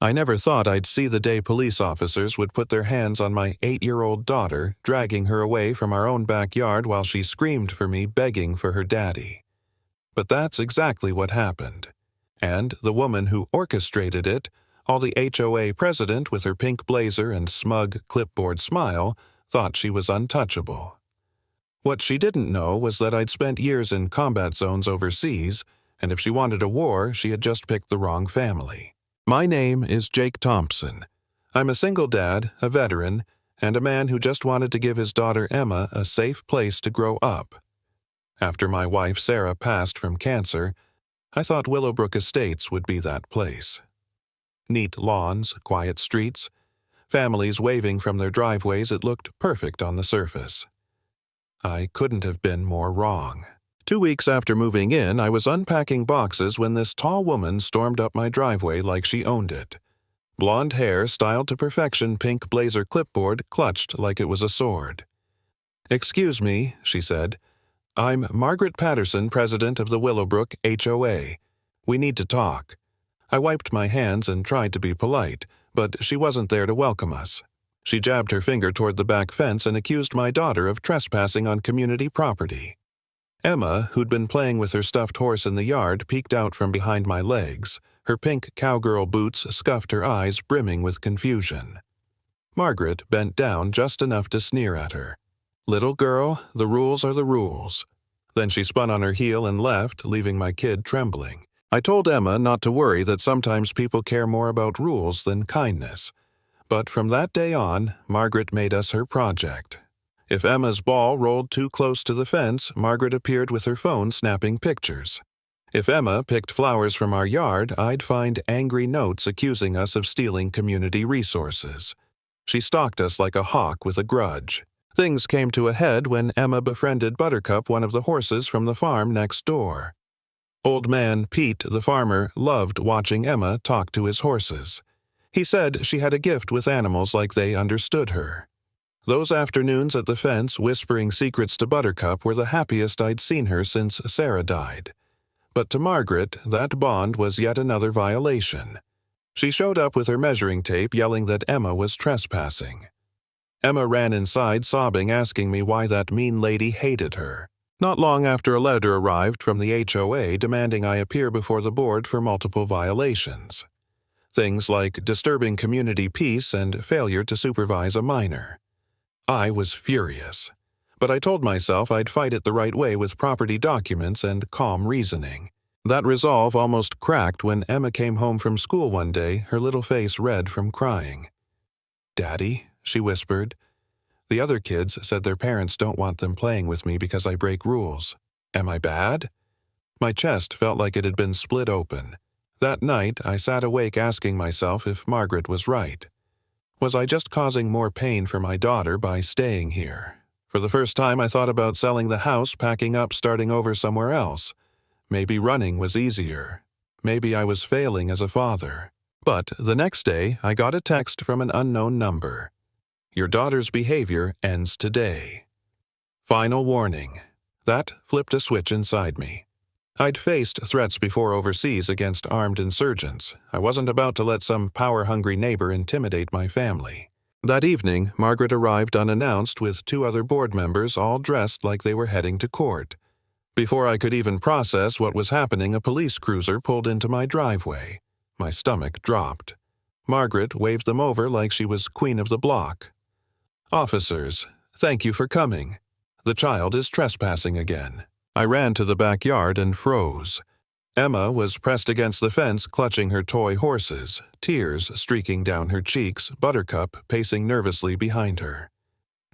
I never thought I'd see the day police officers would put their hands on my 8-year-old daughter, dragging her away from our own backyard while she screamed for me, begging for her daddy. But that's exactly what happened. And the woman who orchestrated it, all the HOA president with her pink blazer and smug clipboard smile, thought she was untouchable. What she didn't know was that I'd spent years in combat zones overseas, and if she wanted a war, she had just picked the wrong family. My name is Jake Thompson. I'm a single dad, a veteran, and a man who just wanted to give his daughter Emma a safe place to grow up. After my wife Sarah passed from cancer, I thought Willowbrook Estates would be that place. Neat lawns, quiet streets, families waving from their driveways, it looked perfect on the surface. I couldn't have been more wrong. 2 weeks after moving in, I was unpacking boxes when this tall woman stormed up my driveway like she owned it. Blonde hair styled to perfection, pink blazer clipboard clutched like it was a sword. "Excuse me," she said. "I'm Margaret Patterson, president of the Willowbrook HOA. We need to talk." I wiped my hands and tried to be polite, but she wasn't there to welcome us. She jabbed her finger toward the back fence and accused my daughter of trespassing on community property. Emma, who'd been playing with her stuffed horse in the yard, peeked out from behind my legs. Her pink cowgirl boots scuffed her eyes, brimming with confusion. Margaret bent down just enough to sneer at her. "Little girl, the rules are the rules." Then she spun on her heel and left, leaving my kid trembling. I told Emma not to worry, that sometimes people care more about rules than kindness. But from that day on, Margaret made us her project. If Emma's ball rolled too close to the fence, Margaret appeared with her phone snapping pictures. If Emma picked flowers from our yard, I'd find angry notes accusing us of stealing community resources. She stalked us like a hawk with a grudge. Things came to a head when Emma befriended Buttercup, one of the horses from the farm next door. Old man Pete, the farmer, loved watching Emma talk to his horses. He said she had a gift with animals, like they understood her. Those afternoons at the fence, whispering secrets to Buttercup, were the happiest I'd seen her since Sarah died. But to Margaret, that bond was yet another violation. She showed up with her measuring tape, yelling that Emma was trespassing. Emma ran inside, sobbing, asking me why that mean lady hated her. Not long after, a letter arrived from the HOA demanding I appear before the board for multiple violations. Things like disturbing community peace and failure to supervise a minor. I was furious, but I told myself I'd fight it the right way with property documents and calm reasoning. That resolve almost cracked when Emma came home from school one day, her little face red from crying. "Daddy," she whispered, "the other kids said their parents don't want them playing with me because I break rules. Am I bad?" My chest felt like it had been split open. That night, I sat awake asking myself if Margaret was right. Was I just causing more pain for my daughter by staying here? For the first time, I thought about selling the house, packing up, starting over somewhere else. Maybe running was easier. Maybe I was failing as a father. But the next day, I got a text from an unknown number. "Your daughter's behavior ends today." Final warning. That flipped a switch inside me. I'd faced threats before overseas against armed insurgents. I wasn't about to let some power-hungry neighbor intimidate my family. That evening, Margaret arrived unannounced with 2 other board members, all dressed like they were heading to court. Before I could even process what was happening, a police cruiser pulled into my driveway. My stomach dropped. Margaret waved them over like she was queen of the block. "Officers, thank you for coming. The child is trespassing again." I ran to the backyard and froze. Emma was pressed against the fence, clutching her toy horses, tears streaking down her cheeks, Buttercup pacing nervously behind her.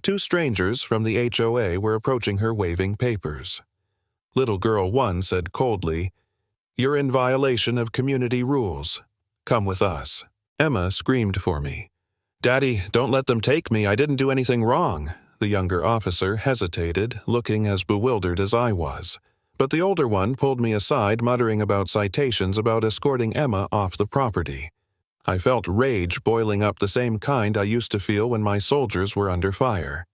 2 strangers from the HOA were approaching her, waving papers. Little girl 1 said coldly, "You're in violation of community rules. Come with us." Emma screamed for me. "Daddy, don't let them take me. I didn't do anything wrong." The younger officer hesitated, looking as bewildered as I was. But the older one pulled me aside, muttering about citations about escorting Emma off the property. I felt rage boiling up, the same kind I used to feel when my soldiers were under fire.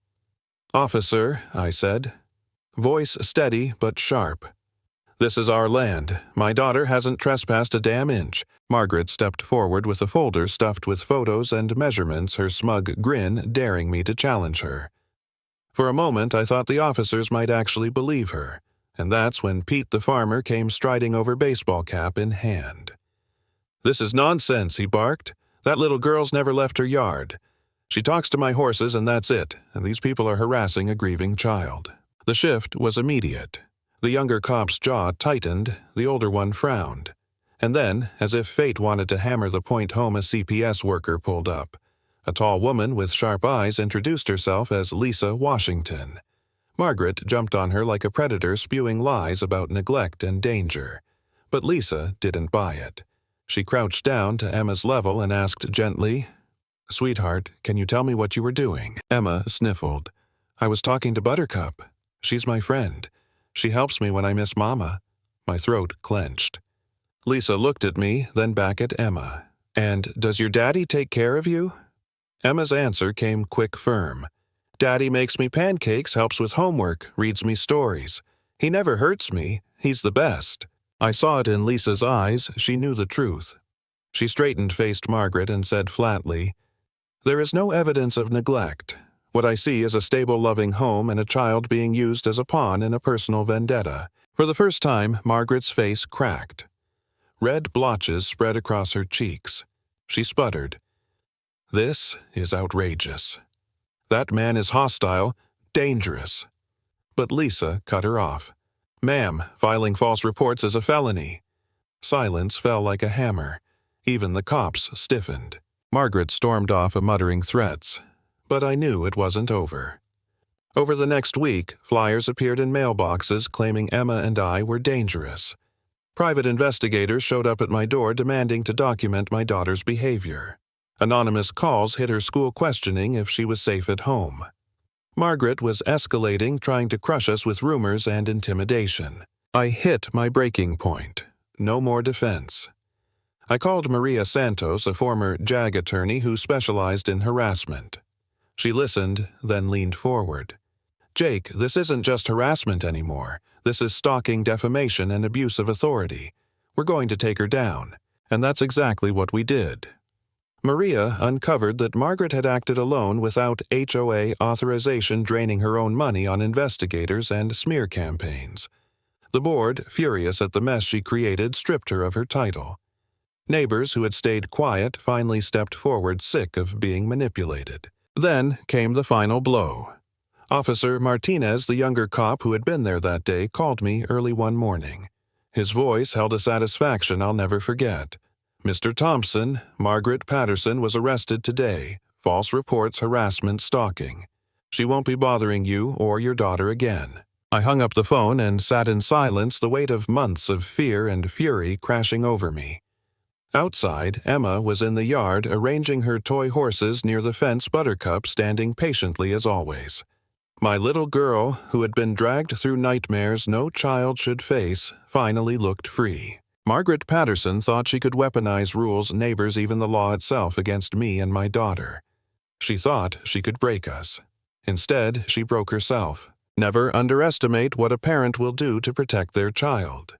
"Officer," I said, voice steady but sharp. "This is our land. My daughter hasn't trespassed a damn inch. Margaret stepped forward with a folder stuffed with photos and measurements, her smug grin daring me to challenge her. For a moment, I thought the officers might actually believe her, and that's when Pete the farmer came striding over, baseball cap in hand. "This is nonsense," he barked. "That little girl's never left her yard. She talks to my horses and that's it, and these people are harassing a grieving child." The shift was immediate. The younger cop's jaw tightened, the older one frowned. And then, as if fate wanted to hammer the point home, a CPS worker pulled up. A tall woman with sharp eyes introduced herself as Lisa Washington. Margaret jumped on her like a predator spewing lies about neglect and danger. But Lisa didn't buy it. She crouched down to Emma's level and asked gently, "Sweetheart, can you tell me what you were doing?" Emma sniffled. "I was talking to Buttercup. She's my friend. She helps me when I miss Mama." My throat clenched. Lisa looked at me, then back at Emma. "And does your daddy take care of you?" Emma's answer came quick, firm. "Daddy makes me pancakes, helps with homework, reads me stories. He never hurts me. He's the best." I saw it in Lisa's eyes. She knew the truth. She straightened-faced Margaret and said flatly, "There is no evidence of neglect. What I see is a stable, loving home and a child being used as a pawn in a personal vendetta." For the first time, Margaret's face cracked. Red blotches spread across her cheeks. She sputtered, "This is outrageous. That man is hostile, dangerous." But Lisa cut her off. "Ma'am, filing false reports is a felony." Silence fell like a hammer. Even the cops stiffened. Margaret stormed off, muttering threats. But I knew it wasn't over. Over the next week, flyers appeared in mailboxes claiming Emma and I were dangerous. Private investigators showed up at my door demanding to document my daughter's behavior. Anonymous calls hit her school questioning if she was safe at home. Margaret was escalating, trying to crush us with rumors and intimidation. I hit my breaking point. No more defense. I called Maria Santos, a former JAG attorney who specialized in harassment. She listened, then leaned forward. "Jake, this isn't just harassment anymore. This is stalking, defamation, and abuse of authority. We're going to take her down." And that's exactly what we did. Maria uncovered that Margaret had acted alone without HOA authorization, draining her own money on investigators and smear campaigns. The board, furious at the mess she created, stripped her of her title. Neighbors who had stayed quiet finally stepped forward, sick of being manipulated. Then came the final blow. Officer Martinez, the younger cop who had been there that day, called me early one morning. His voice held a satisfaction I'll never forget. "Mr. Thompson, Margaret Patterson was arrested today. False reports, harassment, stalking. She won't be bothering you or your daughter again." I hung up the phone and sat in silence, the weight of months of fear and fury crashing over me. Outside, Emma was in the yard arranging her toy horses near the fence, Buttercup standing patiently as always. My little girl, who had been dragged through nightmares no child should face, finally looked free. Margaret Patterson thought she could weaponize rules, neighbors, even the law itself against me and my daughter. She thought she could break us. Instead, she broke herself. Never underestimate what a parent will do to protect their child.